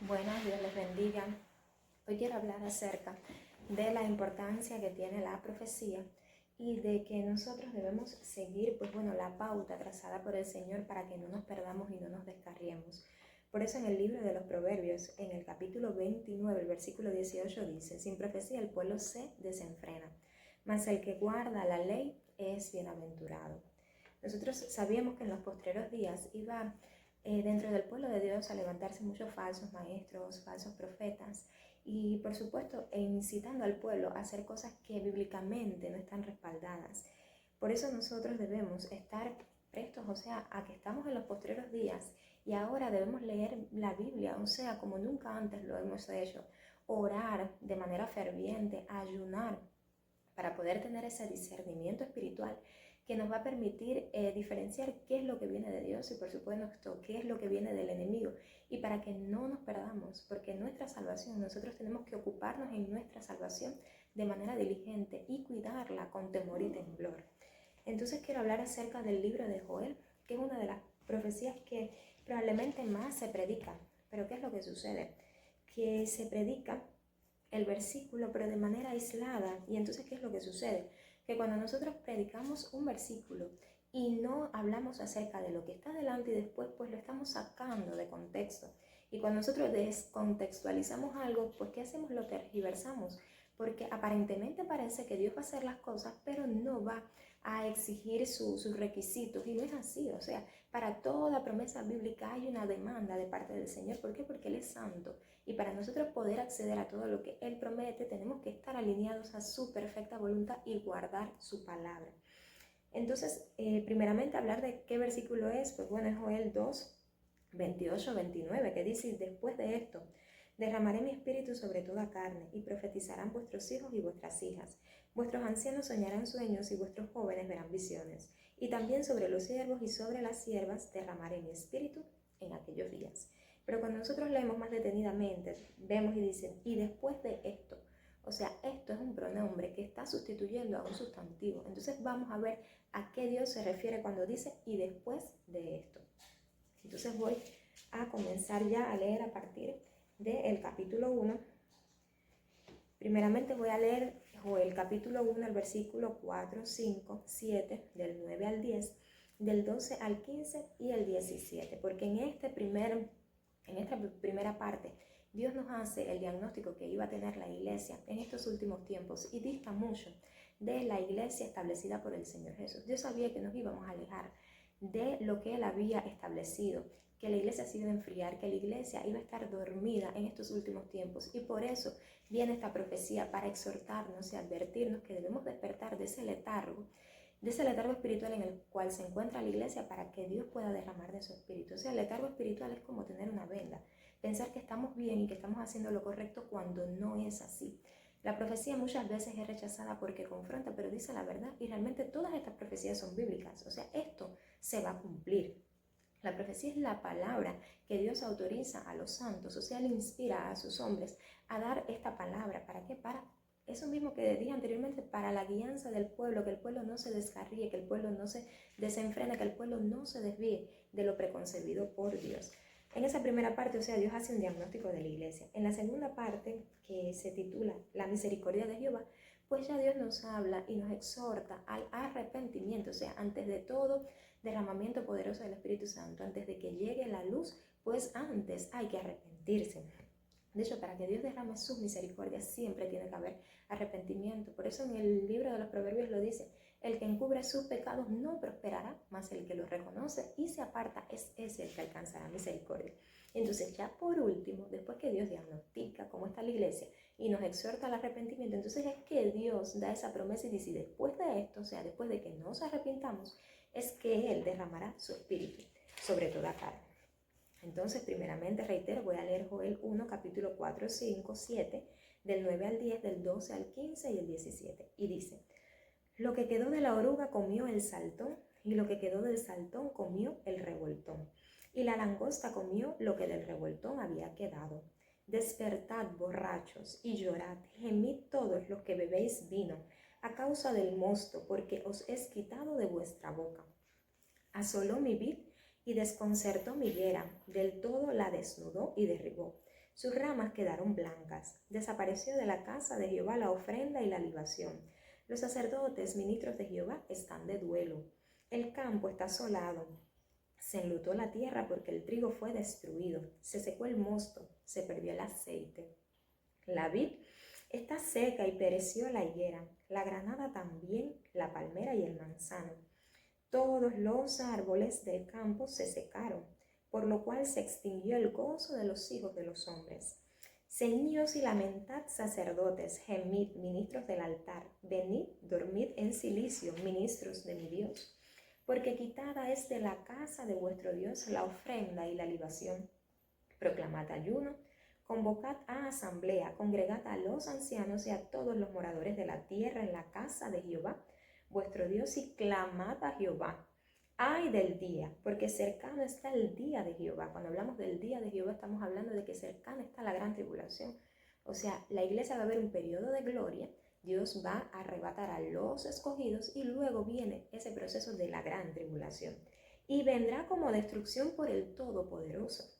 Buenas, Dios les bendiga. Hoy quiero hablar acerca de la importancia que tiene la profecía y de que nosotros debemos seguir, la pauta trazada por el Señor para que no nos perdamos y no nos descarriemos. Por eso en el libro de los Proverbios, en el capítulo 29, el versículo 18 dice: sin profecía el pueblo se desenfrena, mas el que guarda la ley es bienaventurado. Nosotros sabíamos que en los postreros días iba dentro del pueblo de Dios a levantarse muchos falsos maestros, falsos profetas y por supuesto incitando al pueblo a hacer cosas que bíblicamente no están respaldadas. Por eso nosotros debemos estar prestos, a que estamos en los postreros días y ahora debemos leer la Biblia, como nunca antes lo hemos hecho, orar de manera ferviente, ayunar para poder tener ese discernimiento espiritual que nos va a permitir diferenciar qué es lo que viene de Dios y por supuesto qué es lo que viene del enemigo, y para que no nos perdamos, porque nuestra salvación, nosotros tenemos que ocuparnos en nuestra salvación de manera diligente y cuidarla con temor y temblor. Entonces quiero hablar acerca del libro de Joel, que es una de las profecías que probablemente más se predica. Pero ¿qué es lo que sucede? Que se predica el versículo pero de manera aislada, y entonces ¿qué es lo que sucede? Que cuando nosotros predicamos un versículo y no hablamos acerca de lo que está delante y después pues lo estamos sacando de contexto, y cuando nosotros descontextualizamos algo, pues ¿qué hacemos? Lo tergiversamos, porque aparentemente parece que Dios va a hacer las cosas pero no va a exigir sus requisitos, y no es así. Para toda promesa bíblica hay una demanda de parte del Señor. ¿Por qué? Porque Él es santo, y para nosotros poder acceder a todo lo que Él promete tenemos que estar alineados a su perfecta voluntad y guardar su palabra. Entonces, primeramente hablar de qué versículo es, es Joel 2, 28, 29, que dice: después de esto derramaré mi espíritu sobre toda carne, y profetizarán vuestros hijos y vuestras hijas. Vuestros ancianos soñarán sueños y vuestros jóvenes verán visiones. Y también sobre los siervos y sobre las siervas derramaré mi espíritu en aquellos días. Pero cuando nosotros leemos más detenidamente, vemos y dicen: y después de esto. Esto es un pronombre que está sustituyendo a un sustantivo. Entonces vamos a ver a qué Dios se refiere cuando dice y después de esto. Entonces voy a comenzar ya a leer a partir del capítulo 1. Primeramente voy a leer Joel capítulo 1, el versículo 4, 5, 7, del 9 al 10, del 12 al 15 y el 17, porque en esta primera parte Dios nos hace el diagnóstico que iba a tener la iglesia en estos últimos tiempos, y dista mucho de la iglesia establecida por el Señor Jesús. Dios sabía que nos íbamos a alejar de lo que Él había establecido, que la iglesia se iba a enfriar, que la iglesia iba a estar dormida en estos últimos tiempos, y por eso viene esta profecía para exhortarnos y advertirnos que debemos despertar de ese letargo espiritual en el cual se encuentra la iglesia, para que Dios pueda derramar de su espíritu. El letargo espiritual es como tener una venda, pensar que estamos bien y que estamos haciendo lo correcto cuando no es así. La profecía muchas veces es rechazada porque confronta, pero dice la verdad, y realmente todas estas profecías son bíblicas. Esto se va a cumplir. La profecía es la palabra que Dios autoriza a los santos, Él inspira a sus hombres a dar esta palabra. ¿Para qué? Para eso mismo que dije anteriormente, para la guianza del pueblo, que el pueblo no se descarríe, que el pueblo no se desenfrene, que el pueblo no se desvíe de lo preconcebido por Dios. En esa primera parte, Dios hace un diagnóstico de la iglesia. En la segunda parte, que se titula La misericordia de Jehová, pues ya Dios nos habla y nos exhorta al arrepentimiento. Antes de todo derramamiento poderoso del Espíritu Santo, antes de que llegue la luz, pues antes hay que arrepentirse. De hecho, para que Dios derrame sus misericordias siempre tiene que haber arrepentimiento. Por eso en el libro de los Proverbios lo dice: el que encubre sus pecados no prosperará, mas el que los reconoce y se aparta es ese el que alcanzará misericordia. Entonces, ya por último, después que Dios diagnostica cómo está la iglesia y nos exhorta al arrepentimiento, entonces es que Dios da esa promesa y dice: después de esto, después de que nos arrepintamos, es que Él derramará su espíritu sobre toda carne. Entonces, primeramente, reitero, voy a leer Joel 1, capítulo 4, 5, 7, del 9 al 10, del 12 al 15 y el 17. Y dice: lo que quedó de la oruga comió el saltón, y lo que quedó del saltón comió el revoltón, y la langosta comió lo que del revoltón había quedado. Despertad, borrachos, y llorad, gemid todos los que bebéis vino, a causa del mosto, porque os es quitado de vuestra boca. Asoló mi vid y desconcertó mi higuera, del todo la desnudó y derribó. sus ramas quedaron blancas. Desapareció de la casa de Jehová la ofrenda y la libación. Los sacerdotes, ministros de Jehová, están de duelo. El campo está asolado. Se enlutó la tierra porque el trigo fue destruido. Se secó el mosto, se perdió el aceite. La vid está seca y pereció la higuera, la granada también, la palmera y el manzano. Todos los árboles del campo se secaron, por lo cual se extinguió el gozo de los hijos de los hombres. Ceñíos y lamentad, sacerdotes, gemid, ministros del altar, venid, dormid en silicio, ministros de mi Dios, porque quitada es de la casa de vuestro Dios la ofrenda y la libación. Proclamad ayuno, convocad a asamblea, congregad a los ancianos y a todos los moradores de la tierra en la casa de Jehová, vuestro Dios, y clamad a Jehová. Ay del día, porque cercano está el día de Jehová. Cuando hablamos del día de Jehová estamos hablando de que cercana está la gran tribulación. O sea, la iglesia va a ver un periodo de gloria, Dios va a arrebatar a los escogidos y luego viene ese proceso de la gran tribulación. Y vendrá como destrucción por el Todopoderoso.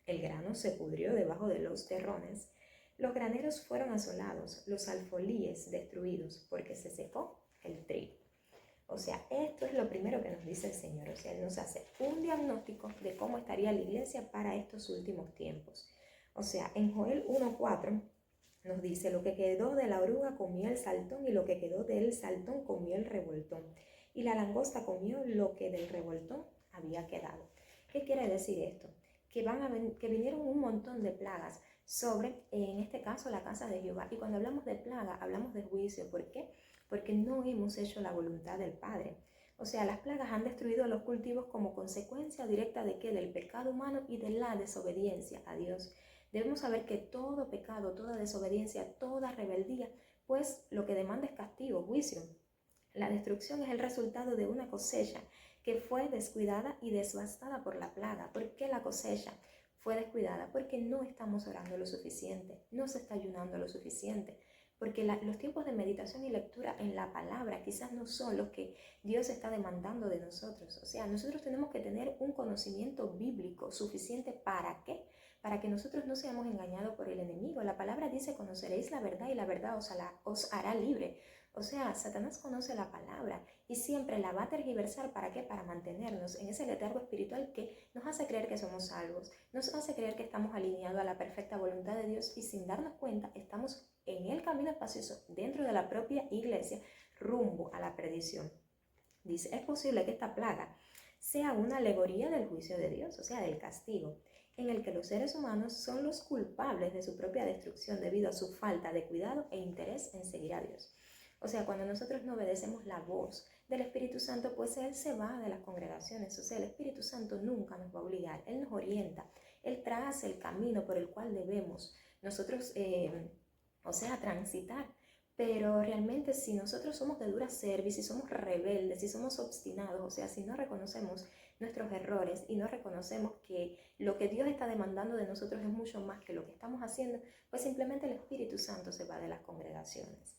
El grano se pudrió debajo de los terrones, los graneros fueron asolados, los alfolíes destruidos, porque se secó el trigo. O sea, esto es lo primero que nos dice el Señor. O sea, Él nos hace un diagnóstico de cómo estaría la iglesia para estos últimos tiempos. O sea, en Joel 1:4 nos dice: lo que quedó de la oruga comió el saltón, y lo que quedó del saltón comió el revoltón. Y la langosta comió lo que del revoltón había quedado. ¿Qué quiere decir esto? Que vinieron un montón de plagas sobre, en este caso, la casa de Jehová. Y cuando hablamos de plaga, hablamos de juicio. ¿Por qué? Porque no hemos hecho la voluntad del Padre. O sea, las plagas han destruido los cultivos como consecuencia directa de ¿qué? Del pecado humano y de la desobediencia a Dios. Debemos saber que todo pecado, toda desobediencia, toda rebeldía, pues lo que demanda es castigo, juicio. La destrucción es el resultado de una cosecha que fue descuidada y devastada por la plaga. ¿Por qué la cosecha fue descuidada? Porque no estamos orando lo suficiente, no se está ayunando lo suficiente. Porque los tiempos de meditación y lectura en la palabra quizás no son los que Dios está demandando de nosotros. O sea, nosotros tenemos que tener un conocimiento bíblico suficiente. ¿Para qué? Para que nosotros no seamos engañados por el enemigo. La palabra dice: conoceréis la verdad y la verdad os hará libre. O sea, Satanás conoce la palabra y siempre la va a tergiversar. ¿Para qué? Para mantenernos en ese letargo espiritual que nos hace creer que somos salvos, nos hace creer que estamos alineados a la perfecta voluntad de Dios, y sin darnos cuenta estamos en el camino espacioso dentro de la propia iglesia rumbo a la perdición. Dice: es posible que esta plaga sea una alegoría del juicio de Dios, o sea, del castigo, en el que los seres humanos son los culpables de su propia destrucción debido a su falta de cuidado e interés en seguir a Dios. O sea, cuando nosotros no obedecemos la voz del Espíritu Santo, pues Él se va de las congregaciones. O sea, el Espíritu Santo nunca nos va a obligar, Él nos orienta, Él traza el camino por el cual debemos nosotros, transitar. Pero realmente, si nosotros somos de dura cerviz, si somos rebeldes, si somos obstinados, o sea, si no reconocemos nuestros errores y no reconocemos que lo que Dios está demandando de nosotros es mucho más que lo que estamos haciendo, pues simplemente el Espíritu Santo se va de las congregaciones.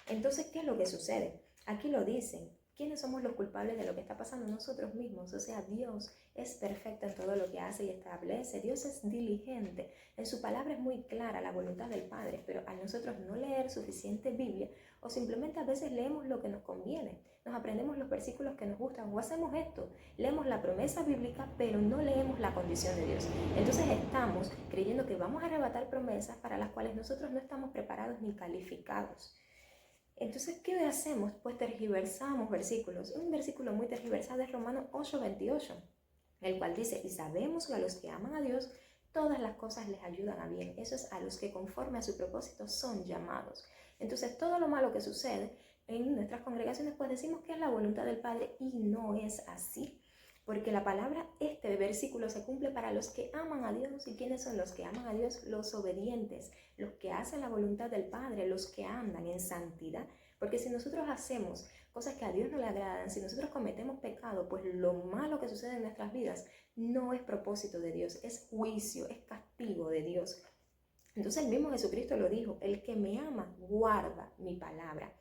Entonces, ¿qué es lo que sucede? Aquí lo dicen. ¿Quiénes somos los culpables de lo que está pasando? Nosotros mismos. O sea, Dios es perfecto en todo lo que hace y establece. Dios es diligente. En su palabra es muy clara la voluntad del Padre, pero a nosotros no leer suficiente Biblia, o simplemente a veces leemos lo que nos conviene, nos aprendemos los versículos que nos gustan, o hacemos esto, leemos la promesa bíblica, pero no leemos la condición de Dios. Entonces estamos creyendo que vamos a arrebatar promesas para las cuales nosotros no estamos preparados ni calificados. Entonces, ¿qué hacemos? Pues tergiversamos versículos. Un versículo muy tergiversado es Romanos 8:28, el cual dice: y sabemos que a los que aman a Dios, todas las cosas les ayudan a bien. Eso es, a los que conforme a su propósito son llamados. Entonces, todo lo malo que sucede en nuestras congregaciones, pues decimos que es la voluntad del Padre, y no es así. Porque la palabra, este versículo se cumple para los que aman a Dios. ¿Y quiénes son los que aman a Dios? Los obedientes, los que hacen la voluntad del Padre, los que andan en santidad. Porque si nosotros hacemos cosas que a Dios no le agradan, si nosotros cometemos pecado, pues lo malo que sucede en nuestras vidas no es propósito de Dios, es juicio, es castigo de Dios. Entonces el mismo Jesucristo lo dijo: el que me ama guarda mi palabra.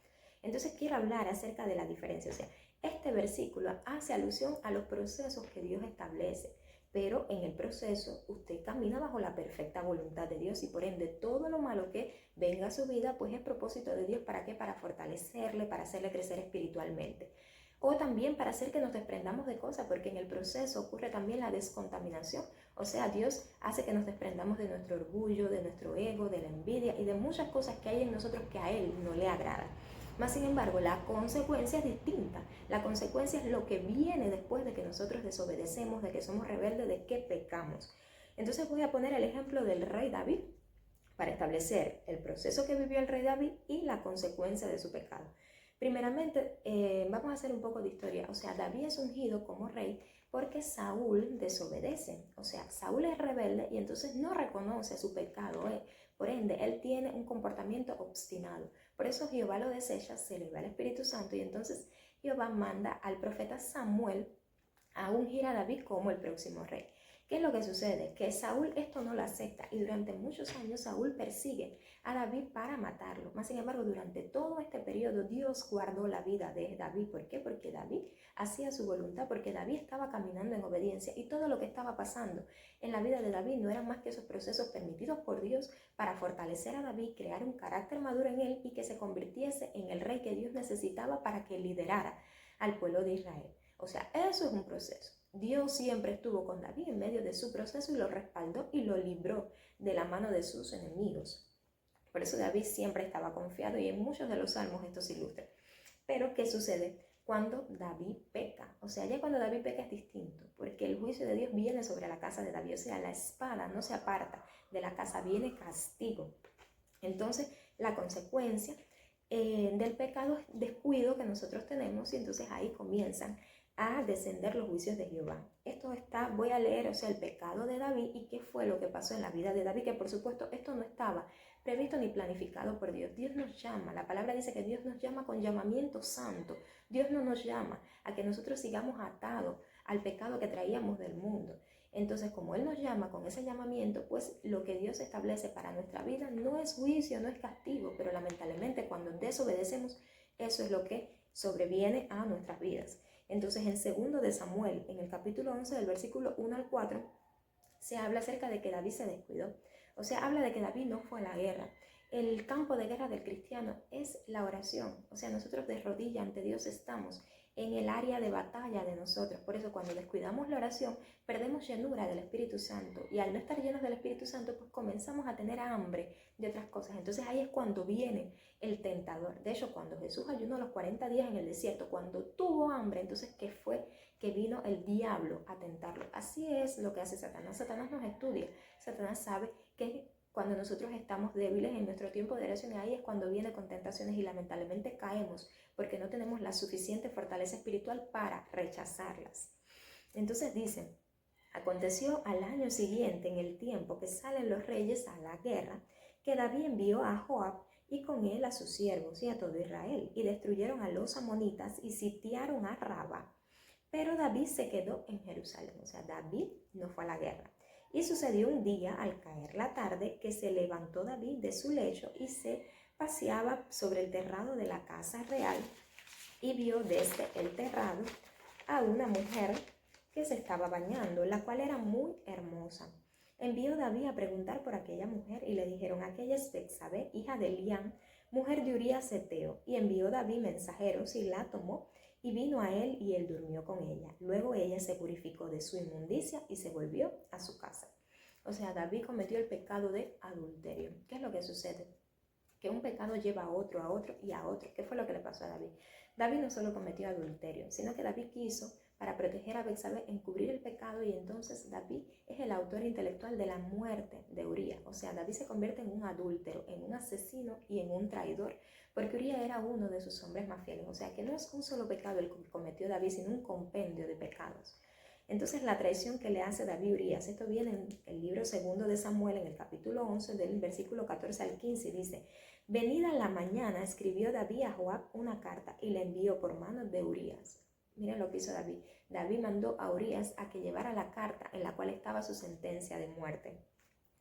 Entonces quiero hablar acerca de la diferencia. O sea, este versículo hace alusión a los procesos que Dios establece. pero en el proceso usted camina bajo la perfecta voluntad de Dios y por ende todo lo malo que venga a su vida pues es propósito de Dios. ¿Para qué? Para fortalecerle, para hacerle crecer espiritualmente. O también para hacer que nos desprendamos de cosas, porque en el proceso ocurre también la descontaminación. O sea, Dios hace que nos desprendamos de nuestro orgullo, de nuestro ego, de la envidia y de muchas cosas que hay en nosotros que a Él no le agrada. Más sin embargo, la consecuencia es distinta. La consecuencia es lo que viene después de que nosotros desobedecemos, de que somos rebeldes, de que pecamos. Entonces voy a poner el ejemplo del rey David para establecer el proceso que vivió el rey David y la consecuencia de su pecado. Primeramente, vamos a hacer un poco de historia. O sea, David es ungido como rey porque Saúl desobedece. O sea, Saúl es rebelde y entonces no reconoce su pecado. Por ende, él tiene un comportamiento obstinado. Por eso Jehová lo desecha, se le va el Espíritu Santo y entonces Jehová manda al profeta Samuel a ungir a David como el próximo rey. ¿Qué es lo que sucede? Que Saúl esto no lo acepta y durante muchos años Saúl persigue a David para matarlo. Más sin embargo, durante todo este periodo Dios guardó la vida de David. ¿Por qué? Porque David hacía su voluntad, porque David estaba caminando en obediencia y todo lo que estaba pasando en la vida de David no eran más que esos procesos permitidos por Dios para fortalecer a David, crear un carácter maduro en él y que se convirtiese en el rey que Dios necesitaba para que liderara al pueblo de Israel. O sea, eso es un proceso. Dios siempre estuvo con David en medio de su proceso y lo respaldó y lo libró de la mano de sus enemigos. Por eso David siempre estaba confiado y en muchos de los salmos esto se ilustra. Pero, ¿qué sucede cuando David peca? O sea, ya cuando David peca es distinto, porque el juicio de Dios viene sobre la casa de David. O sea, la espada no se aparta de la casa, viene castigo. Entonces, la consecuencia del pecado es descuido que nosotros tenemos y entonces ahí comienzan a descender los juicios de Jehová. Esto está, voy a leer, o sea, el pecado de David y qué fue lo que pasó en la vida de David, que por supuesto esto no estaba previsto ni planificado por Dios. Dios nos llama, la palabra dice que Dios nos llama con llamamiento santo. Dios no nos llama a que nosotros sigamos atados al pecado que traíamos del mundo. Entonces, como Él nos llama con ese llamamiento, pues lo que Dios establece para nuestra vida no es juicio, no es castigo, pero lamentablemente cuando desobedecemos, eso es lo que sobreviene a nuestras vidas. Entonces, en 2 de Samuel, en el capítulo 11, del versículo 1 al 4, se habla acerca de que David se descuidó. O sea, habla de que David no fue a la guerra. El campo de guerra del cristiano es la oración. O sea, nosotros de rodillas ante Dios estamos en el área de batalla de nosotros. Por eso cuando descuidamos la oración, perdemos llenura del Espíritu Santo. Y al no estar llenos del Espíritu Santo, pues comenzamos a tener hambre de otras cosas. Entonces ahí es cuando viene el tentador. De hecho, cuando Jesús ayunó los 40 días en el desierto, cuando tuvo hambre, entonces ¿qué fue? Que vino el diablo a tentarlo. Así es lo que hace Satanás. Satanás nos estudia. Satanás sabe que cuando nosotros estamos débiles en nuestro tiempo de oración, ahí es cuando viene con tentaciones y lamentablemente caemos porque no tenemos la suficiente fortaleza espiritual para rechazarlas. Entonces dice, aconteció al año siguiente, en el tiempo que salen los reyes a la guerra, que David envió a Joab y con él a sus siervos y a todo Israel, y destruyeron a los amonitas y sitiaron a Rabá. Pero David se quedó en Jerusalén, o sea, David no fue a la guerra. Y sucedió un día, al caer la tarde, que se levantó David de su lecho y se paseaba sobre el terrado de la casa real y vio desde el terrado a una mujer que se estaba bañando, la cual era muy hermosa. Envió David a preguntar por aquella mujer y le dijeron, aquella es Betsabé, hija de Eliam, mujer de Urías Heteo. Y envió David mensajeros y la tomó y vino a él y él durmió con ella. Luego ella se purificó de su inmundicia y se volvió a su casa. O sea, David cometió el pecado de adulterio. ¿Qué es lo que sucede? Que un pecado lleva a otro y a otro. ¿Qué fue lo que le pasó a David? David no solo cometió adulterio, sino que David quiso, para proteger a Betsabé, encubrir el pecado y entonces David es el autor intelectual de la muerte de Urías. O sea, David se convierte en un adúltero, en un asesino y en un traidor, porque Urías era uno de sus hombres más fieles. O sea, que no es un solo pecado el que cometió David, sino un compendio de pecados. Entonces la traición que le hace David a Urías, esto viene en el libro 2 de Samuel, en el capítulo 11, del versículo 14 al 15, dice, venida la mañana, escribió David a Joab una carta y la envió por manos de Urías. Miren lo que hizo David. David mandó a Urías a que llevara la carta en la cual estaba su sentencia de muerte.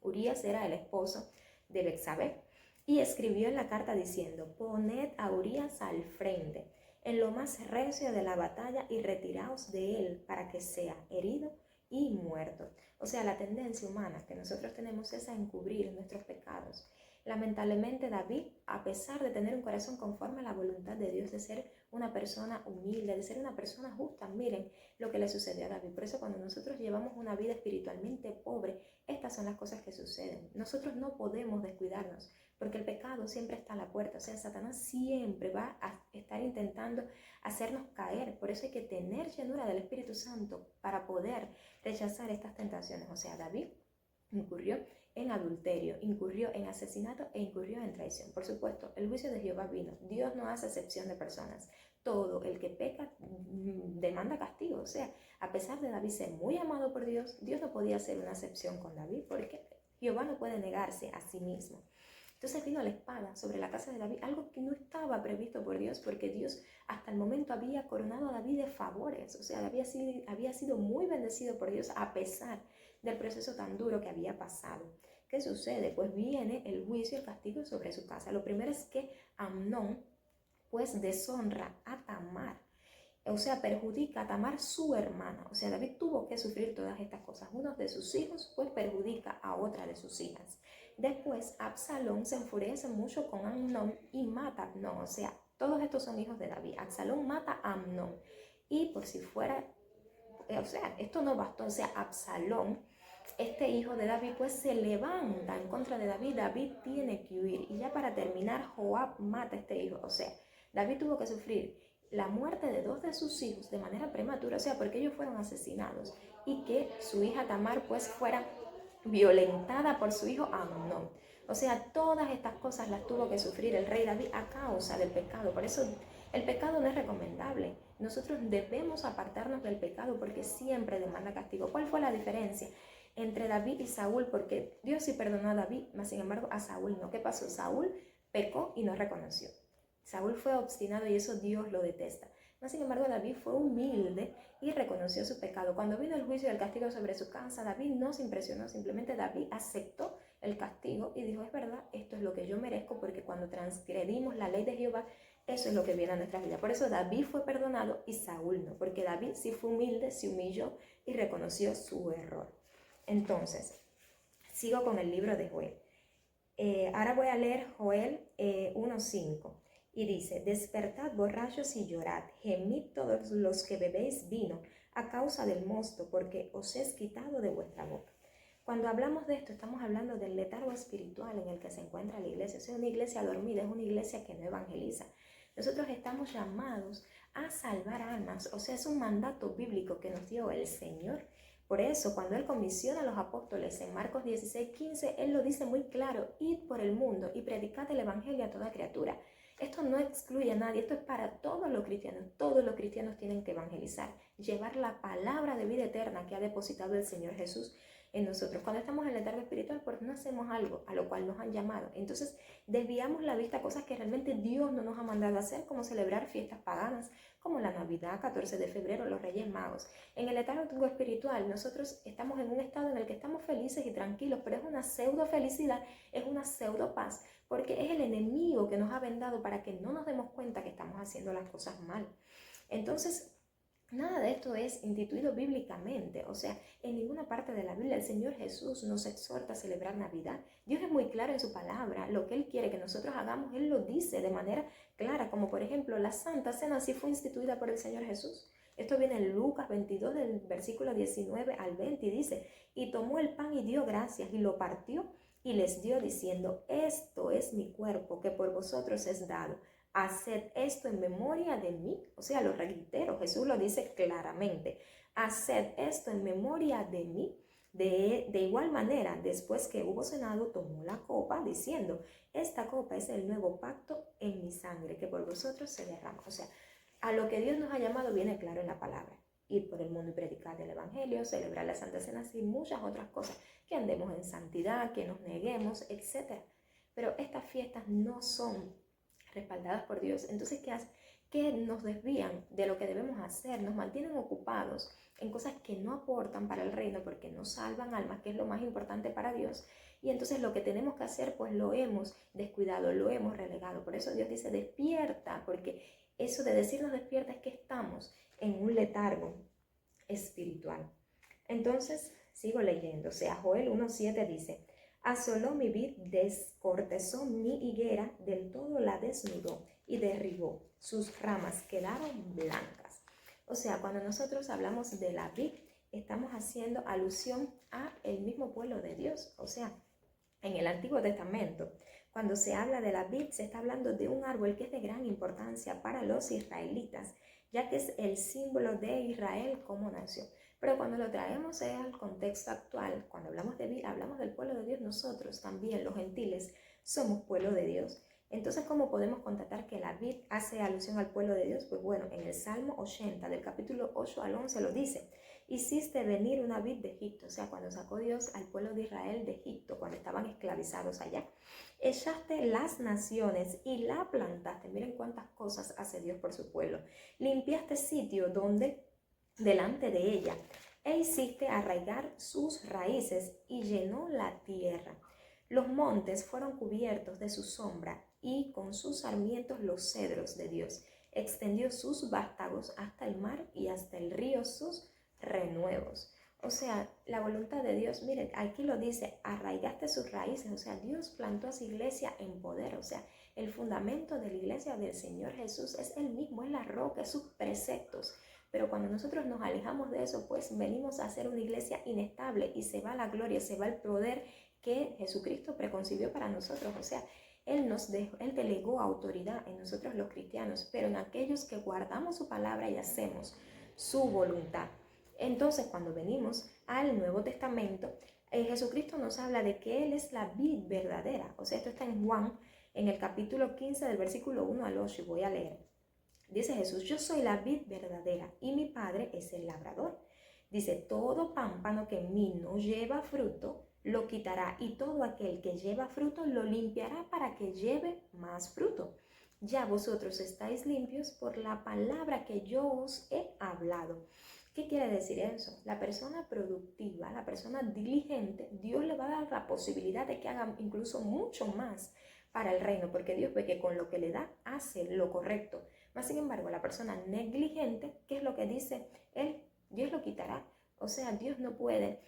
Urías era el esposo de Betsabé y escribió en la carta diciendo, poned a Urías al frente, en lo más recio de la batalla y retiraos de él para que sea herido y muerto. O sea, la tendencia humana que nosotros tenemos es a encubrir nuestros pecados. Lamentablemente David, a pesar de tener un corazón conforme a la voluntad de Dios, de ser una persona humilde, de ser una persona justa, miren lo que le sucedió a David. Por eso cuando nosotros llevamos una vida espiritualmente pobre, estas son las cosas que suceden. Nosotros no podemos descuidarnos, porque el pecado siempre está a la puerta. O sea, Satanás siempre va a estar intentando hacernos caer. Por eso hay que tener llenura del Espíritu Santo para poder rechazar estas tentaciones. O sea, David incurrió en adulterio, incurrió en asesinato e incurrió en traición. Por supuesto, el juicio de Jehová vino. Dios no hace excepción de personas. Todo el que peca demanda castigo. O sea, a pesar de David ser muy amado por Dios, Dios no podía hacer una excepción con David porque Jehová no puede negarse a sí mismo. Entonces vino la espada sobre la casa de David, algo que no estaba previsto por Dios, porque Dios hasta el momento había coronado a David de favores. O sea, había sido muy bendecido por Dios a pesar del proceso tan duro que había pasado. ¿Qué sucede? Pues viene el juicio y el castigo sobre su casa. Lo primero es que Amnón pues deshonra a Tamar. O sea, perjudica a Tamar, su hermana. O sea, David tuvo que sufrir todas estas cosas. Uno de sus hijos pues perjudica a otra de sus hijas. Después Absalón se enfurece mucho con Amnón y mata a Amnón. O sea, todos estos son hijos de David. Absalón mata a Amnón. Y por si fuera, o sea, esto no bastó. O sea, Absalón, este hijo de David, pues se levanta en contra de David. David tiene que huir. Y ya para terminar, Joab mata a este hijo. O sea, David tuvo que sufrir la muerte de 2 de sus hijos de manera prematura, o sea, porque ellos fueron asesinados, y que su hija Tamar pues fuera violentada por su hijo Amnón. O sea, todas estas cosas las tuvo que sufrir el rey David a causa del pecado. Por eso el pecado no es recomendable. Nosotros debemos apartarnos del pecado porque siempre demanda castigo. ¿Cuál fue la diferencia entre David y Saúl? Porque Dios sí perdonó a David, mas sin embargo a Saúl no. ¿Qué pasó? Saúl pecó y no reconoció. Saúl fue obstinado y eso Dios lo detesta. Mas, sin embargo, David fue humilde y reconoció su pecado. Cuando vino el juicio y el castigo sobre su casa, David no se impresionó, simplemente David aceptó el castigo y dijo, es verdad, esto es lo que yo merezco, porque cuando transgredimos la ley de Jehová, eso es lo que viene a nuestra vida. Por eso David fue perdonado y Saúl no, porque David sí fue humilde, se humilló y reconoció su error. Entonces, sigo con el libro de Joel. Ahora voy a leer Joel 1:5. Y dice, despertad borrachos y llorad, gemid todos los que bebéis vino a causa del mosto, porque os es quitado de vuestra boca. Cuando hablamos de esto, estamos hablando del letargo espiritual en el que se encuentra la iglesia. Es una iglesia dormida, es una iglesia que no evangeliza. Nosotros estamos llamados a salvar almas, o sea, es un mandato bíblico que nos dio el Señor. Por eso, cuando Él comisiona a los apóstoles en Marcos 16:15, Él lo dice muy claro, id por el mundo y predicad el evangelio a toda criatura. Esto no excluye a nadie, esto es para todos los cristianos. Todos los cristianos tienen que evangelizar, llevar la palabra de vida eterna que ha depositado el Señor Jesús en nosotros. Cuando estamos en el letargo espiritual, pues no hacemos algo a lo cual nos han llamado. Entonces desviamos la vista a cosas que realmente Dios no nos ha mandado a hacer, como celebrar fiestas paganas, como la Navidad, 14 de febrero, los Reyes Magos. En el letargo espiritual, nosotros estamos en un estado en el que estamos felices y tranquilos, pero es una pseudo felicidad, es una pseudo paz, porque es el enemigo que nos ha vendado para que no nos demos cuenta que estamos haciendo las cosas mal. Entonces, nada de esto es instituido bíblicamente. O sea, en ninguna parte de la Biblia el Señor Jesús nos exhorta a celebrar Navidad. Dios es muy claro en su palabra. Lo que Él quiere que nosotros hagamos, Él lo dice de manera clara. Como por ejemplo, la Santa Cena sí fue instituida por el Señor Jesús. Esto viene en Lucas 22, del versículo 19 al 20, y dice, y tomó el pan y dio gracias, y lo partió, y les dio diciendo, esto es mi cuerpo, que por vosotros es dado. Haced esto en memoria de mí. O sea, lo reitero, Jesús lo dice claramente. Haced esto en memoria de mí. De igual manera, después que hubo cenado, tomó la copa, diciendo, esta copa es el nuevo pacto en mi sangre, que por vosotros se derrama. O sea, a lo que Dios nos ha llamado viene claro en la palabra. Ir por el mundo y predicar el evangelio, celebrar la Santa Cena y muchas otras cosas. Que andemos en santidad, que nos neguemos, etc. Pero estas fiestas no son respaldadas por Dios. Entonces, ¿qué hace? Que nos desvían de lo que debemos hacer, nos mantienen ocupados en cosas que no aportan para el reino porque no salvan almas, que es lo más importante para Dios. Y entonces lo que tenemos que hacer, pues lo hemos descuidado, lo hemos relegado. Por eso Dios dice, despierta, porque eso de decirnos despierta es que estamos en un letargo espiritual. Entonces, sigo leyendo, o sea, Joel 1:7 dice, asoló mi vid, descortezó mi higuera, del todo la desnudó y derribó, sus ramas quedaron blancas. O sea, cuando nosotros hablamos de la vid, estamos haciendo alusión a el mismo pueblo de Dios. O sea, en el Antiguo Testamento, cuando se habla de la vid, se está hablando de un árbol que es de gran importancia para los israelitas, ya que es el símbolo de Israel como nación. Pero cuando lo traemos al contexto actual, cuando hablamos de vid, hablamos del pueblo de Dios. Nosotros también, los gentiles, somos pueblo de Dios. Entonces, ¿cómo podemos constatar que la vid hace alusión al pueblo de Dios? Pues bueno, en el Salmo 80, del capítulo 8 al 11 lo dice. Hiciste venir una vid de Egipto, o sea, cuando sacó Dios al pueblo de Israel de Egipto, cuando estaban esclavizados allá. Echaste las naciones y la plantaste. Miren cuántas cosas hace Dios por su pueblo. Limpiaste sitio donde delante de ella, e hiciste arraigar sus raíces y llenó la tierra. Los montes fueron cubiertos de su sombra y con sus sarmientos los cedros de Dios. Extendió sus vástagos hasta el mar y hasta el río sus renuevos. O sea, la voluntad de Dios, miren, aquí lo dice, arraigaste sus raíces. O sea, Dios plantó a su iglesia en poder. O sea, el fundamento de la iglesia del Señor Jesús es el mismo, es la roca, es sus preceptos. Pero cuando nosotros nos alejamos de eso, pues venimos a ser una iglesia inestable y se va la gloria, se va el poder que Jesucristo preconcibió para nosotros. O sea, Él delegó autoridad en nosotros los cristianos, pero en aquellos que guardamos su palabra y hacemos su voluntad. Entonces, cuando venimos al Nuevo Testamento, Jesucristo nos habla de que Él es la vid verdadera. O sea, esto está en Juan, en el capítulo 15, del versículo 1 al 8, y voy a leer. Dice Jesús, yo soy la vid verdadera y mi Padre es el labrador. Dice, todo pámpano que en mí no lleva fruto, lo quitará, y todo aquel que lleva fruto lo limpiará para que lleve más fruto. Ya vosotros estáis limpios por la palabra que yo os he hablado. ¿Qué quiere decir eso? La persona productiva, la persona diligente, Dios le va a dar la posibilidad de que haga incluso mucho más para el reino, porque Dios ve que con lo que le da hace lo correcto. Mas, sin embargo, la persona negligente, ¿qué es lo que dice él? Dios lo quitará. O sea, Dios no puede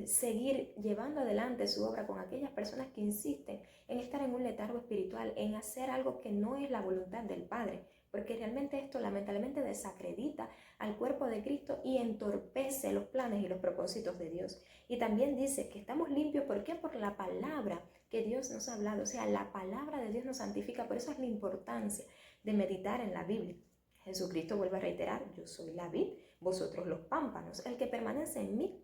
seguir llevando adelante su obra con aquellas personas que insisten en estar en un letargo espiritual, en hacer algo que no es la voluntad del Padre, porque realmente esto lamentablemente desacredita al cuerpo de Cristo y entorpece los planes y los propósitos de Dios. Y también dice que estamos limpios, ¿por qué? Por la palabra que Dios nos ha hablado. O sea, la palabra de Dios nos santifica. Por eso es la importancia de meditar en la Biblia. Jesucristo vuelve a reiterar, yo soy la vid, vosotros los pámpanos. El que permanece en mí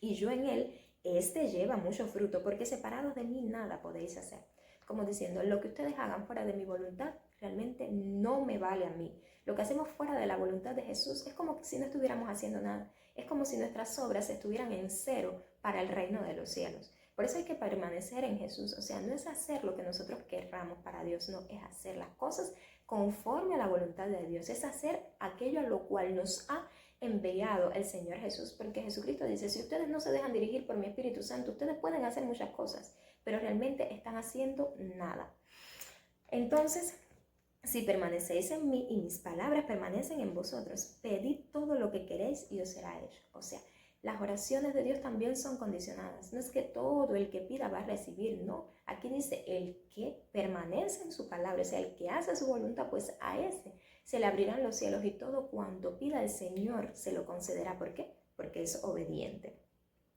y yo en él, este lleva mucho fruto, porque separados de mí nada podéis hacer. Como diciendo, lo que ustedes hagan fuera de mi voluntad realmente no me vale a mí. Lo que hacemos fuera de la voluntad de Jesús es como si no estuviéramos haciendo nada. Es como si nuestras obras estuvieran en cero para el reino de los cielos. Por eso hay que permanecer en Jesús. O sea, no es hacer lo que nosotros querramos para Dios, no, es hacer las cosas conforme a la voluntad de Dios. Es hacer aquello a lo cual nos ha enviado el Señor Jesús, porque Jesucristo dice, si ustedes no se dejan dirigir por mi Espíritu Santo, ustedes pueden hacer muchas cosas, pero realmente están haciendo nada. Entonces, si permanecéis en mí y mis palabras permanecen en vosotros, pedid todo lo que queréis y os será hecho. O sea, las oraciones de Dios también son condicionadas. No es que todo el que pida va a recibir, no. Aquí dice el que permanece en su palabra, o sea, el que hace su voluntad, pues a ese se le abrirán los cielos y todo cuanto pida el Señor se lo concederá. ¿Por qué? Porque es obediente.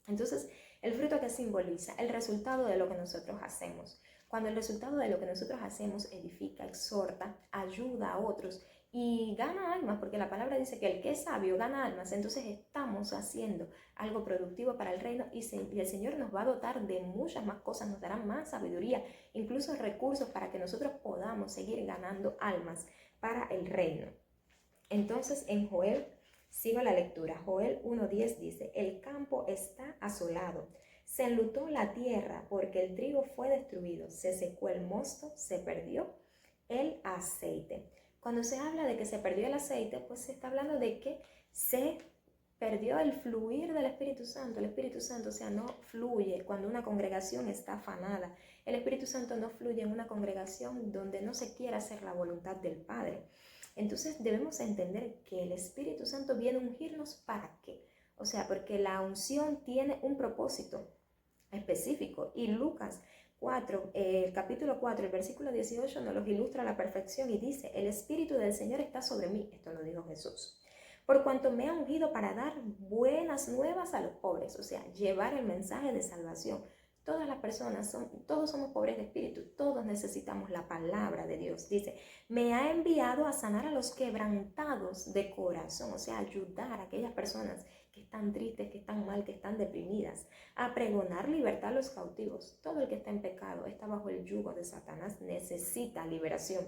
Entonces, el fruto que simboliza el resultado de lo que nosotros hacemos. Cuando el resultado de lo que nosotros hacemos edifica, exhorta, ayuda a otros y gana almas, porque la palabra dice que el que es sabio gana almas. Entonces estamos haciendo algo productivo para el reino y el Señor nos va a dotar de muchas más cosas, nos dará más sabiduría, incluso recursos para que nosotros podamos seguir ganando almas para el reino. Entonces en Joel, sigo la lectura, Joel 1:10 dice, el campo está asolado, se enlutó la tierra porque el trigo fue destruido, se secó el mosto, se perdió el aceite. Cuando se habla de que se perdió el aceite, pues se está hablando de que se perdió el fluir del Espíritu Santo. El Espíritu Santo, o sea, no fluye cuando una congregación está afanada. El Espíritu Santo no fluye en una congregación donde no se quiera hacer la voluntad del Padre. Entonces debemos entender que el Espíritu Santo viene a ungirnos ¿para qué? O sea, porque la unción tiene un propósito específico. Y Lucas 4, el capítulo 4, el versículo 18 nos los ilustra a la perfección y dice: el Espíritu del Señor está sobre mí. Esto lo dijo Jesús. Por cuanto me ha ungido para dar buenas nuevas a los pobres, o sea, llevar el mensaje de salvación. Todas las personas, todos somos pobres de espíritu, todos necesitamos la palabra de Dios. Dice, me ha enviado a sanar a los quebrantados de corazón, o sea, ayudar a aquellas personas que están tristes, que están mal, que están deprimidas, a pregonar libertad a los cautivos. Todo el que está en pecado está bajo el yugo de Satanás, necesita liberación.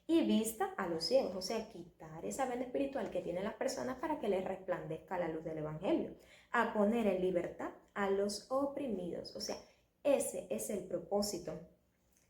Y vista a los ciegos, o sea, quitar esa venda espiritual que tienen las personas para que les resplandezca la luz del evangelio, a poner en libertad a los oprimidos, o sea, ese es el propósito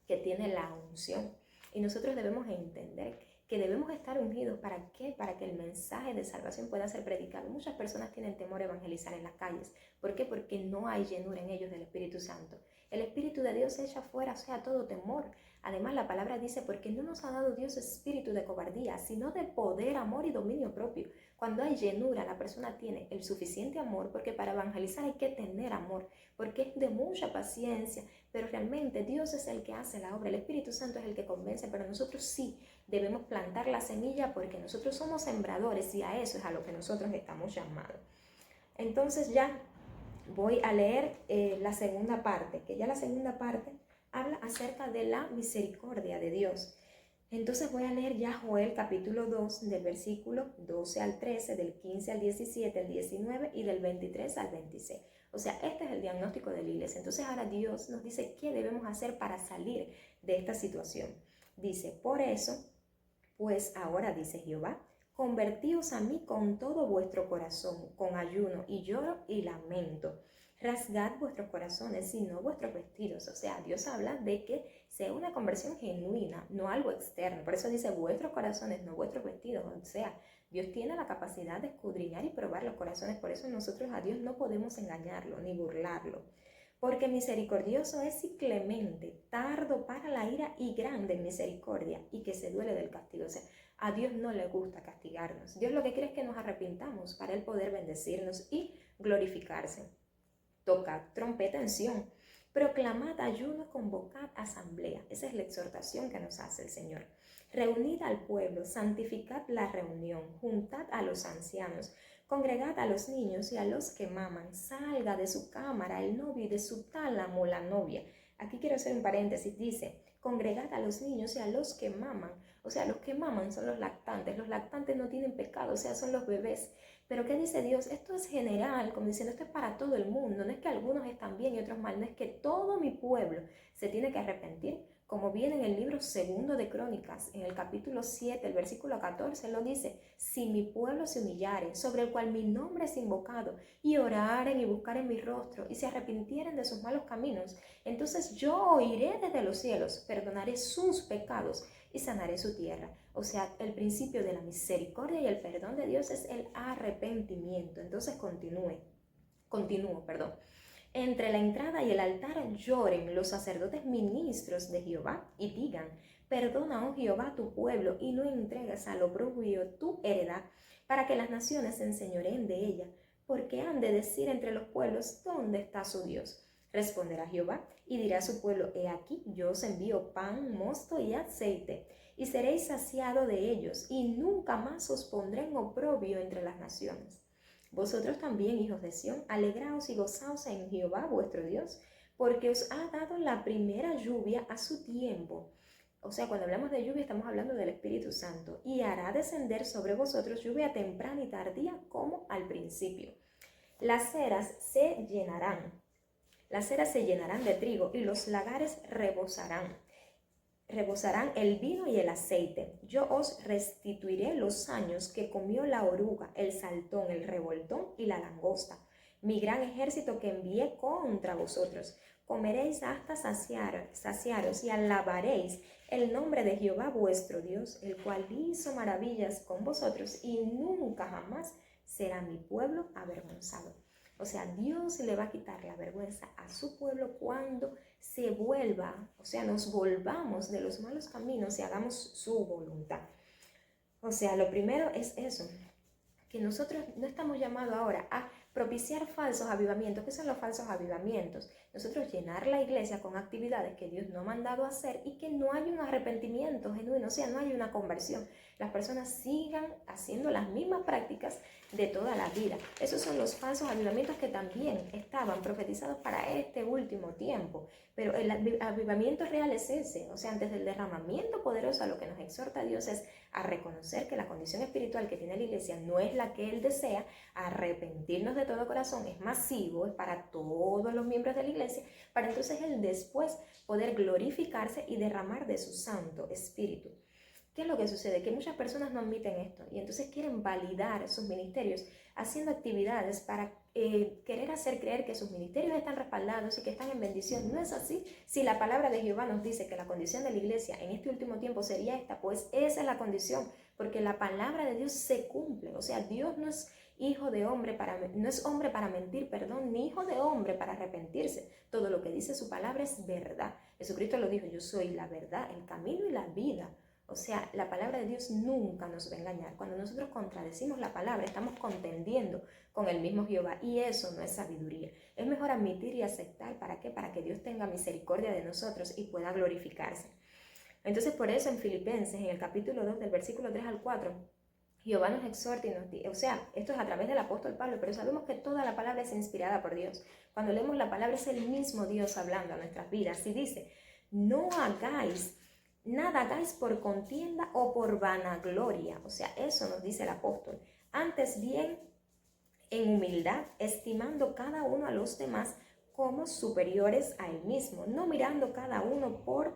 que tiene la unción. Y nosotros debemos entender que debemos estar ungidos. ¿Para qué? Para que el mensaje de salvación pueda ser predicado. Muchas personas tienen temor a evangelizar en las calles. ¿Por qué? Porque no hay llenura en ellos del Espíritu Santo. El Espíritu de Dios echa fuera, o sea, todo temor. Además, la palabra dice, porque no nos ha dado Dios espíritu de cobardía, sino de poder, amor y dominio propio. Cuando hay llenura, la persona tiene el suficiente amor, porque para evangelizar hay que tener amor, porque es de mucha paciencia, pero realmente Dios es el que hace la obra, el Espíritu Santo es el que convence, pero nosotros sí debemos plantar la semilla porque nosotros somos sembradores y a eso es a lo que nosotros estamos llamados. Entonces ya voy a leer la segunda parte, que ya la segunda parte habla acerca de la misericordia de Dios. Entonces voy a leer ya Joel capítulo 2 del versículo 12 al 13, del 15 al 17, el 19 y del 23 al 26. O sea, este es el diagnóstico de la iglesia. Entonces ahora Dios nos dice qué debemos hacer para salir de esta situación. Dice, por eso, pues ahora dice Jehová, convertíos a mí con todo vuestro corazón, con ayuno y lloro y lamento. Rasgad vuestros corazones y no vuestros vestidos. O sea, Dios habla de que sea una conversión genuina, no algo externo. Por eso dice vuestros corazones, no vuestros vestidos. O sea, Dios tiene la capacidad de escudriñar y probar los corazones. Por eso nosotros a Dios no podemos engañarlo ni burlarlo. Porque misericordioso es y clemente, tardo para la ira y grande en misericordia, y que se duele del castigo. O sea, a Dios no le gusta castigarnos. Dios lo que quiere es que nos arrepintamos para Él poder bendecirnos y glorificarse. Tocad trompeta en Sión, proclamad ayuno, convocad asamblea. Esa es la exhortación que nos hace el Señor. Reunid al pueblo, santificad la reunión, juntad a los ancianos, congregad a los niños y a los que maman. Salga de su cámara el novio y de su tálamo la novia. Aquí quiero hacer un paréntesis, dice, congregad a los niños y a los que maman. O sea, los que maman son los lactantes. Los lactantes no tienen pecado, o sea, son los bebés. Pero ¿qué dice Dios? Esto es general, como diciendo, esto es para todo el mundo. No es que algunos están bien y otros mal, no es que todo mi pueblo se tiene que arrepentir. Como viene en el libro 2 de Crónicas, en el capítulo 7, el versículo 14, lo dice, si mi pueblo se humillare, sobre el cual mi nombre es invocado, y oraren y buscaren mi rostro, y se arrepintieren de sus malos caminos, entonces yo oiré desde los cielos, perdonaré sus pecados y sanaré su tierra. O sea, el principio de la misericordia y el perdón de Dios es el arrepentimiento. Entonces continúo. Entre la entrada y el altar lloren los sacerdotes ministros de Jehová y digan, perdona, oh Jehová, tu pueblo, y no entregues al oprobio tu heredad, para que las naciones se enseñoreen de ella, porque han de decir entre los pueblos, ¿dónde está su Dios? Responderá Jehová y dirá a su pueblo, he aquí, yo os envío pan, mosto y aceite, y seréis saciado de ellos, y nunca más os pondré en oprobio entre las naciones. Vosotros también, hijos de Sión, alegraos y gozaos en Jehová vuestro Dios, porque os ha dado la primera lluvia a su tiempo. O sea, cuando hablamos de lluvia estamos hablando del Espíritu Santo, y hará descender sobre vosotros lluvia temprana y tardía como al principio. Las ceras se llenarán de trigo y los lagares rebosarán el vino y el aceite. Yo os restituiré los años que comió la oruga, el saltón, el revoltón y la langosta, mi gran ejército que envié contra vosotros. Comeréis hasta saciaros y alabaréis el nombre de Jehová vuestro Dios, el cual hizo maravillas con vosotros y nunca jamás será mi pueblo avergonzado. O sea, Dios le va a quitar la vergüenza a su pueblo cuando se vuelva, o sea, nos volvamos de los malos caminos y hagamos su voluntad. O sea, lo primero es eso, que nosotros no estamos llamados ahora a propiciar falsos avivamientos. ¿Qué son los falsos avivamientos? Nosotros llenar la iglesia con actividades que Dios no ha mandado a hacer y que no hay un arrepentimiento genuino, o sea, no hay una conversión. Las personas sigan haciendo las mismas prácticas de toda la vida. Esos son los falsos avivamientos que también estaban profetizados para este último tiempo. Pero el avivamiento real es ese, o sea, antes del derramamiento poderoso, a lo que nos exhorta Dios es a reconocer que la condición espiritual que tiene la iglesia no es la que Él desea, a arrepentirnos de todo corazón, es masivo, es para todos los miembros de la iglesia, para entonces Él después poder glorificarse y derramar de su Santo Espíritu. ¿Qué es lo que sucede? Que muchas personas no admiten esto y entonces quieren validar sus ministerios haciendo actividades para querer hacer creer que sus ministerios están respaldados y que están en bendición. No es así. Si la palabra de Jehová nos dice que la condición de la iglesia en este último tiempo sería esta, pues esa es la condición, porque la palabra de Dios se cumple. O sea, Dios no es hijo de hombre no es hombre para mentir, ni hijo de hombre para arrepentirse. Todo lo que dice su palabra es verdad. Jesucristo lo dijo: yo soy la verdad, el camino y la vida. O sea, la palabra de Dios nunca nos va a engañar. Cuando nosotros contradecimos la palabra, estamos contendiendo con el mismo Jehová, y eso no es sabiduría. Es mejor admitir y aceptar. ¿Para qué? Para que Dios tenga misericordia de nosotros y pueda glorificarse. Entonces, por eso en Filipenses, en el capítulo 2, del versículo 3 al 4, Jehová nos exhorta y nos dice, o sea, esto es a través del apóstol Pablo, pero sabemos que toda la palabra es inspirada por Dios. Cuando leemos la palabra es el mismo Dios hablando a nuestras vidas. Y dice: no nada hagáis por contienda o por vanagloria. O sea, eso nos dice el apóstol. Antes bien, en humildad, estimando cada uno a los demás como superiores a él mismo, no mirando cada uno por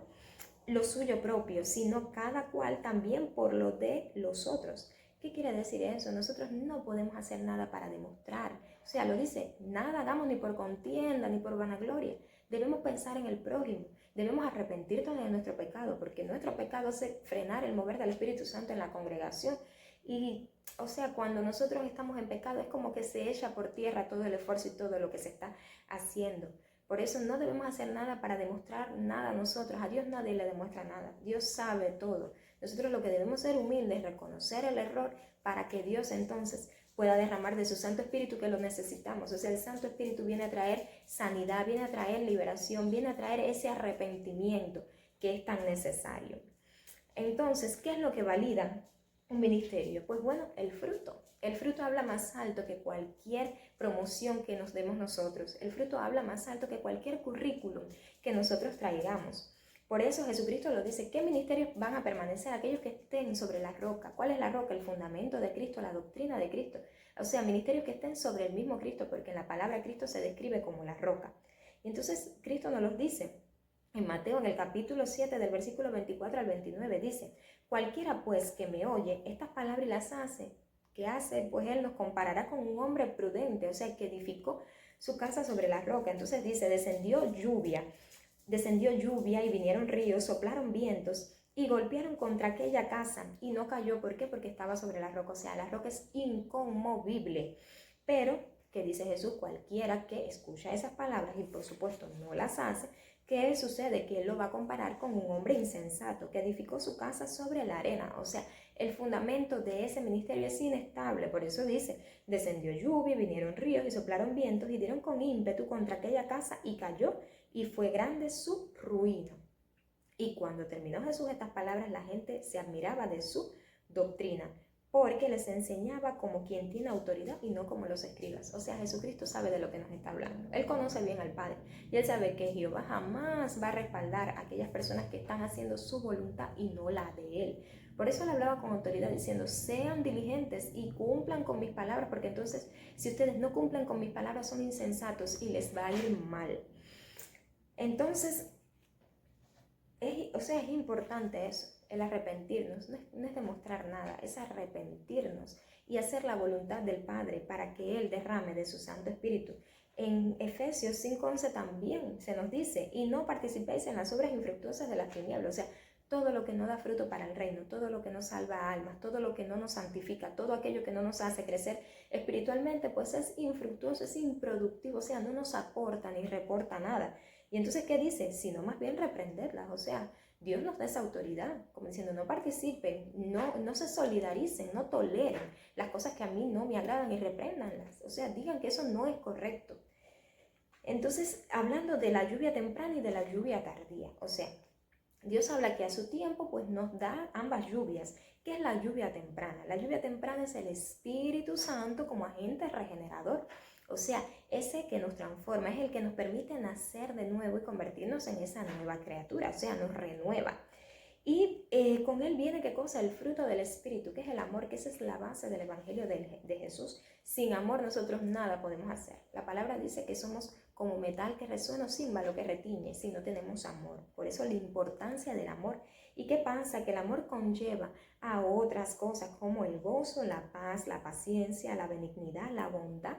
lo suyo propio, sino cada cual también por lo de los otros. ¿Qué quiere decir eso? Nosotros no podemos hacer nada para demostrar. O sea, lo dice: nada hagamos ni por contienda ni por vanagloria. Debemos pensar en el prójimo. Debemos arrepentirnos de nuestro pecado, porque nuestro pecado hace frenar el mover del Espíritu Santo en la congregación. Y, o sea, cuando nosotros estamos en pecado es como que se echa por tierra todo el esfuerzo y todo lo que se está haciendo. Por eso no debemos hacer nada para demostrar nada a nosotros. A Dios nadie le demuestra nada. Dios sabe todo. Nosotros lo que debemos ser humildes, reconocer el error para que Dios entonces pueda derramar de su Santo Espíritu, que lo necesitamos. O sea, el Santo Espíritu viene a traer sanidad, viene a traer liberación, viene a traer ese arrepentimiento que es tan necesario. Entonces, ¿qué es lo que valida un ministerio? Pues bueno, el fruto. El fruto habla más alto que cualquier promoción que nos demos nosotros. El fruto habla más alto que cualquier currículum que nosotros traigamos. Por eso Jesucristo lo dice: ¿qué ministerios van a permanecer? Aquellos que estén sobre la roca. ¿Cuál es la roca? El fundamento de Cristo, la doctrina de Cristo. O sea, ministerios que estén sobre el mismo Cristo, porque en la palabra Cristo se describe como la roca. Y entonces Cristo nos los dice. En Mateo, en el capítulo 7, del versículo 24 al 29, dice: cualquiera pues que me oye estas palabras y las hace, ¿qué hace? Pues él nos comparará con un hombre prudente, o sea, que edificó su casa sobre la roca. Entonces dice: descendió lluvia y vinieron ríos, soplaron vientos y golpearon contra aquella casa y no cayó. ¿Por qué? Porque estaba sobre la roca. O sea, la roca es inconmovible. Pero, ¿qué dice Jesús? Cualquiera que escucha esas palabras y por supuesto no las hace, ¿qué sucede? Que él lo va a comparar con un hombre insensato que edificó su casa sobre la arena. O sea, el fundamento de ese ministerio es inestable. Por eso dice: descendió lluvia, vinieron ríos y soplaron vientos y dieron con ímpetu contra aquella casa y cayó, y fue grande su ruina. Y cuando terminó Jesús estas palabras, la gente se admiraba de su doctrina, porque les enseñaba como quien tiene autoridad y no como los escribas. O sea, Jesucristo sabe de lo que nos está hablando. Él conoce bien al Padre y él sabe que Jehová jamás va a respaldar a aquellas personas que están haciendo su voluntad y no la de él. Por eso él hablaba con autoridad diciendo: sean diligentes y cumplan con mis palabras, porque entonces si ustedes no cumplen con mis palabras son insensatos y les va a ir mal. Entonces, es importante eso, el arrepentirnos. No es demostrar nada, es arrepentirnos y hacer la voluntad del Padre para que Él derrame de su Santo Espíritu. En Efesios 5:11 también se nos dice: y no participéis en las obras infructuosas de las tinieblas. O sea, todo lo que no da fruto para el reino, todo lo que no salva almas, todo lo que no nos santifica, todo aquello que no nos hace crecer espiritualmente, pues es infructuoso, es improductivo, o sea, no nos aporta ni reporta nada. Y entonces, ¿qué dice? Sino más bien reprenderlas. O sea, Dios nos da esa autoridad, como diciendo, no participen, no se solidaricen, no toleren las cosas que a mí no me agradan y repréndanlas. O sea, digan que eso no es correcto. Entonces, hablando de la lluvia temprana y de la lluvia tardía, o sea, Dios habla que a su tiempo pues nos da ambas lluvias. ¿Qué es la lluvia temprana? La lluvia temprana es el Espíritu Santo como agente regenerador. O sea, ese que nos transforma, es el que nos permite nacer de nuevo y convertirnos en esa nueva criatura, o sea, nos renueva. Y con él viene, ¿qué cosa? El fruto del Espíritu, que es el amor, que esa es la base del Evangelio de Jesús. Sin amor nosotros nada podemos hacer. La palabra dice que somos como metal que resuena o címbalo que retiñe si no tenemos amor. Por eso la importancia del amor. ¿Y qué pasa? Que el amor conlleva a otras cosas como el gozo, la paz, la paciencia, la benignidad, la bondad,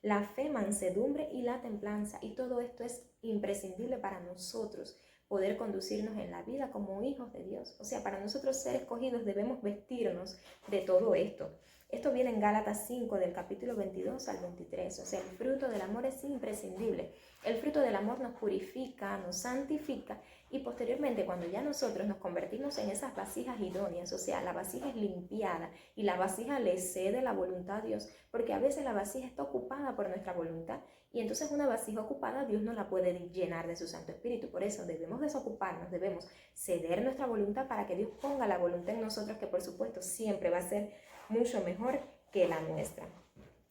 la fe, mansedumbre y la templanza. Y todo esto es imprescindible para nosotros poder conducirnos en la vida como hijos de Dios. O sea, para nosotros ser escogidos debemos vestirnos de todo esto. Esto viene en Gálatas 5, del capítulo 22 al 23. O sea, el fruto del amor es imprescindible. El fruto del amor nos purifica, nos santifica y posteriormente cuando ya nosotros nos convertimos en esas vasijas idóneas, o sea, la vasija es limpiada y la vasija le cede la voluntad a Dios, porque a veces la vasija está ocupada por nuestra voluntad y entonces una vasija ocupada Dios no la puede llenar de su Santo Espíritu. Por eso debemos desocuparnos, debemos ceder nuestra voluntad para que Dios ponga la voluntad en nosotros, que por supuesto siempre va a ser mucho mejor que la nuestra.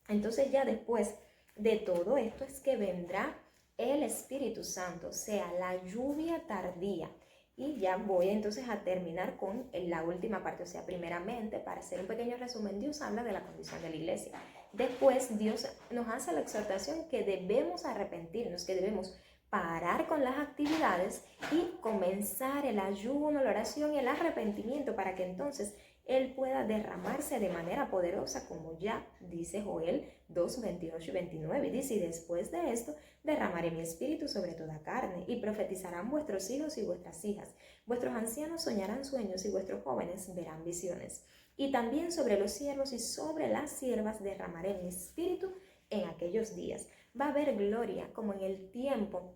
Entonces ya después de todo esto es que vendrá el Espíritu Santo, o sea, la lluvia tardía. Y ya voy entonces a terminar con la última parte. O sea, primeramente, para hacer un pequeño resumen, Dios habla de la condición de la iglesia. Después, Dios nos hace la exhortación que debemos arrepentirnos, que debemos parar con las actividades y comenzar el ayuno, la oración y el arrepentimiento para que entonces Él pueda derramarse de manera poderosa, como ya dice Joel 2, 28 y 29. Y dice, y después de esto, derramaré mi espíritu sobre toda carne, y profetizarán vuestros hijos y vuestras hijas. Vuestros ancianos soñarán sueños, y vuestros jóvenes verán visiones. Y también sobre los siervos y sobre las siervas derramaré mi espíritu en aquellos días. Va a haber gloria como en el tiempo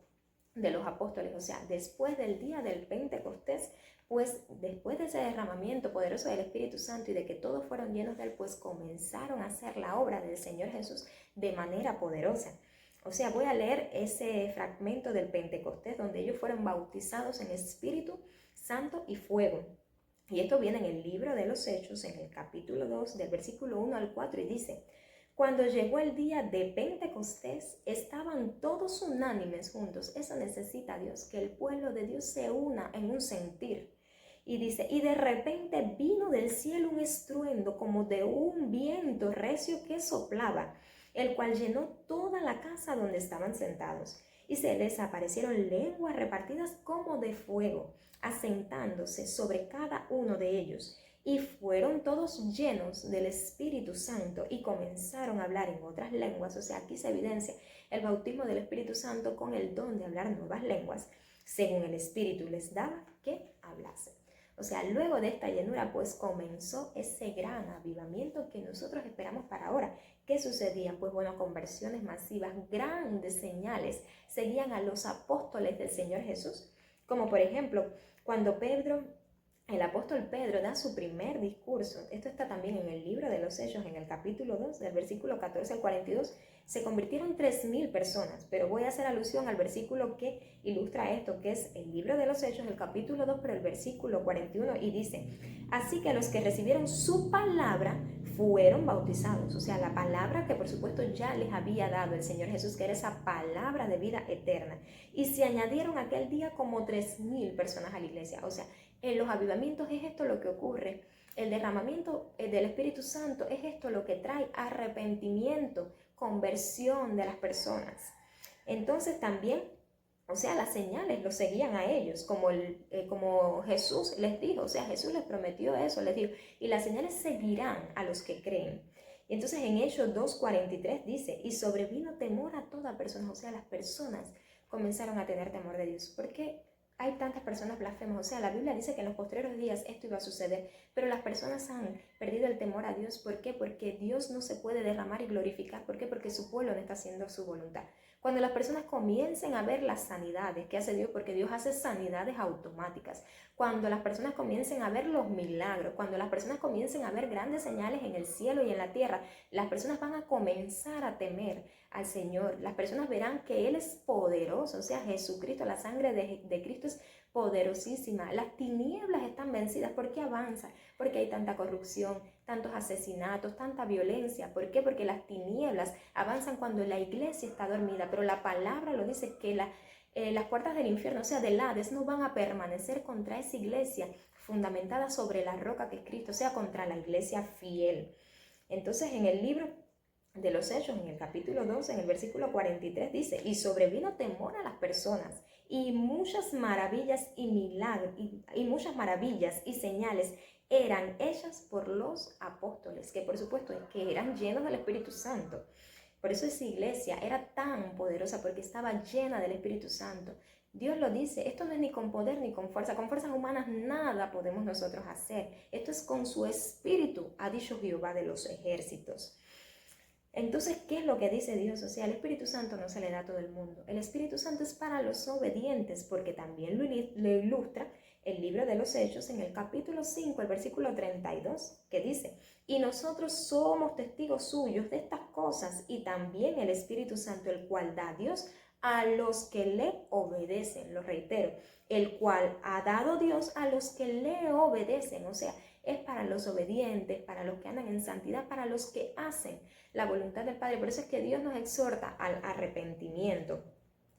de los apóstoles, o sea, después del día del Pentecostés, pues después de ese derramamiento poderoso del Espíritu Santo y de que todos fueron llenos de él, pues comenzaron a hacer la obra del Señor Jesús de manera poderosa. O sea, voy a leer ese fragmento del Pentecostés donde ellos fueron bautizados en Espíritu Santo y fuego. Y esto viene en el libro de los Hechos, en el capítulo 2, del versículo 1 al 4, y dice: cuando llegó el día de Pentecostés, estaban todos unánimes juntos. Eso necesita Dios, que el pueblo de Dios se una en un sentir. Y dice, y de repente vino del cielo un estruendo como de un viento recio que soplaba, el cual llenó toda la casa donde estaban sentados. Y se les aparecieron lenguas repartidas como de fuego, asentándose sobre cada uno de ellos. Y fueron todos llenos del Espíritu Santo y comenzaron a hablar en otras lenguas. O sea, aquí se evidencia el bautismo del Espíritu Santo con el don de hablar nuevas lenguas, según el Espíritu les daba que hablasen. O sea, luego de esta llenura, pues comenzó ese gran avivamiento que nosotros esperamos para ahora. ¿Qué sucedía? Pues bueno, conversiones masivas, grandes señales seguían a los apóstoles del Señor Jesús. Como por ejemplo, cuando el apóstol Pedro da su primer discurso, esto está también en el libro de los Hechos, en el capítulo 2, del versículo 14 al 42, se convirtieron 3,000 personas, pero voy a hacer alusión al versículo que ilustra esto, que es el libro de los Hechos, el capítulo 2, pero el versículo 41, y dice, así que los que recibieron su palabra fueron bautizados, o sea, la palabra que por supuesto ya les había dado el Señor Jesús, que era esa palabra de vida eterna, y se añadieron aquel día como 3,000 personas a la iglesia. O sea, en los avivamientos es esto lo que ocurre. El derramamiento del Espíritu Santo es esto lo que trae arrepentimiento, conversión de las personas. Entonces también, o sea, las señales los seguían a ellos, como Jesús les dijo. O sea, Jesús les prometió eso, les dijo, y las señales seguirán a los que creen. Y entonces en Hechos 2:43 dice, y sobrevino temor a toda persona. O sea, las personas comenzaron a tener temor de Dios. ¿Por qué hay tantas personas blasfemas? O sea, la Biblia dice que en los postreros días esto iba a suceder, pero las personas han perdido el temor a Dios. ¿Por qué? Porque Dios no se puede derramar y glorificar. ¿Por qué? Porque su pueblo no está haciendo su voluntad. Cuando las personas comiencen a ver las sanidades que hace Dios, porque Dios hace sanidades automáticas. Cuando las personas comiencen a ver los milagros, cuando las personas comiencen a ver grandes señales en el cielo y en la tierra, las personas van a comenzar a temer al Señor. Las personas verán que Él es poderoso, o sea, Jesucristo, la sangre de Cristo es poderosísima. Las tinieblas están vencidas. ¿Por qué avanza? Porque hay tanta corrupción, tantos asesinatos, tanta violencia. ¿Por qué? Porque las tinieblas avanzan cuando la iglesia está dormida, pero la palabra lo dice que las puertas del infierno, o sea, del Hades, no van a permanecer contra esa iglesia fundamentada sobre la roca que es Cristo, o sea, contra la iglesia fiel. Entonces, en el libro de los Hechos, en el capítulo 12, en el versículo 43, dice: y sobrevino temor a las personas, y muchas maravillas y milagros, y muchas maravillas y señales eran hechas por los apóstoles, que por supuesto que eran llenos del Espíritu Santo. Por eso esa iglesia era tan poderosa, porque estaba llena del Espíritu Santo. Dios lo dice, esto no es ni con poder ni con fuerzas humanas nada podemos nosotros hacer. Esto es con su Espíritu, ha dicho Jehová de los ejércitos. Entonces, ¿qué es lo que dice Dios? O sea, el Espíritu Santo no se le da a todo el mundo. El Espíritu Santo es para los obedientes, porque también lo ilustra el libro de los Hechos en el capítulo 5, el versículo 32, que dice: y nosotros somos testigos suyos de estas cosas, y también el Espíritu Santo, el cual da Dios a los que le obedecen. Lo reitero, el cual ha dado Dios a los que le obedecen. O sea, es para los obedientes, para los que andan en santidad, para los que hacen la voluntad del Padre. Por eso es que Dios nos exhorta al arrepentimiento.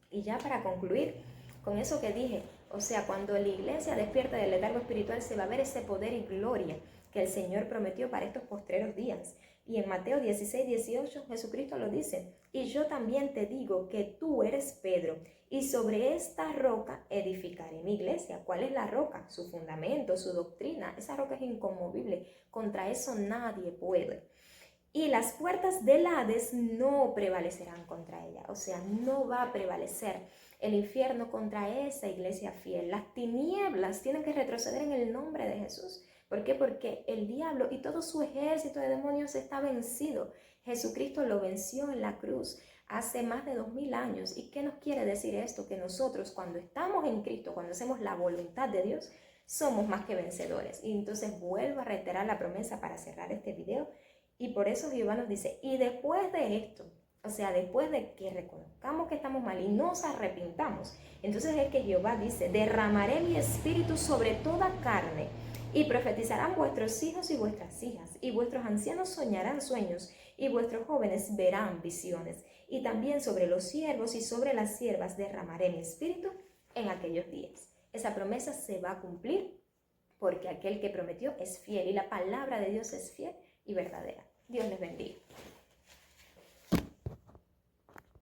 Y ya para concluir con eso que dije, o sea, cuando la iglesia despierta del letargo espiritual, se va a ver ese poder y gloria que el Señor prometió para estos postreros días. Y en Mateo 16, 18, Jesucristo lo dice: y yo también te digo que tú eres Pedro, y sobre esta roca edificaré mi iglesia. ¿Cuál es la roca? Su fundamento, su doctrina. Esa roca es inconmovible. Contra eso nadie puede. Y las puertas del Hades no prevalecerán contra ella. O sea, no va a prevalecer el infierno contra esa iglesia fiel. Las tinieblas tienen que retroceder en el nombre de Jesús. ¿Por qué? Porque el diablo y todo su ejército de demonios está vencido. Jesucristo lo venció en la cruz hace más de 2000 años. ¿Y qué nos quiere decir esto? Que nosotros, cuando estamos en Cristo, cuando hacemos la voluntad de Dios, somos más que vencedores. Y entonces vuelvo a reiterar la promesa para cerrar este video. Y por eso Jehová nos dice: y después de esto, o sea, después de que reconozcamos que estamos mal y nos arrepintamos, entonces es que Jehová dice: derramaré mi espíritu sobre toda carne, y profetizarán vuestros hijos y vuestras hijas, y vuestros ancianos soñarán sueños, y vuestros jóvenes verán visiones. Y también sobre los siervos y sobre las siervas derramaré mi espíritu en aquellos días. Esa promesa se va a cumplir, porque aquel que prometió es fiel, y la palabra de Dios es fiel y verdadera. Dios les bendiga.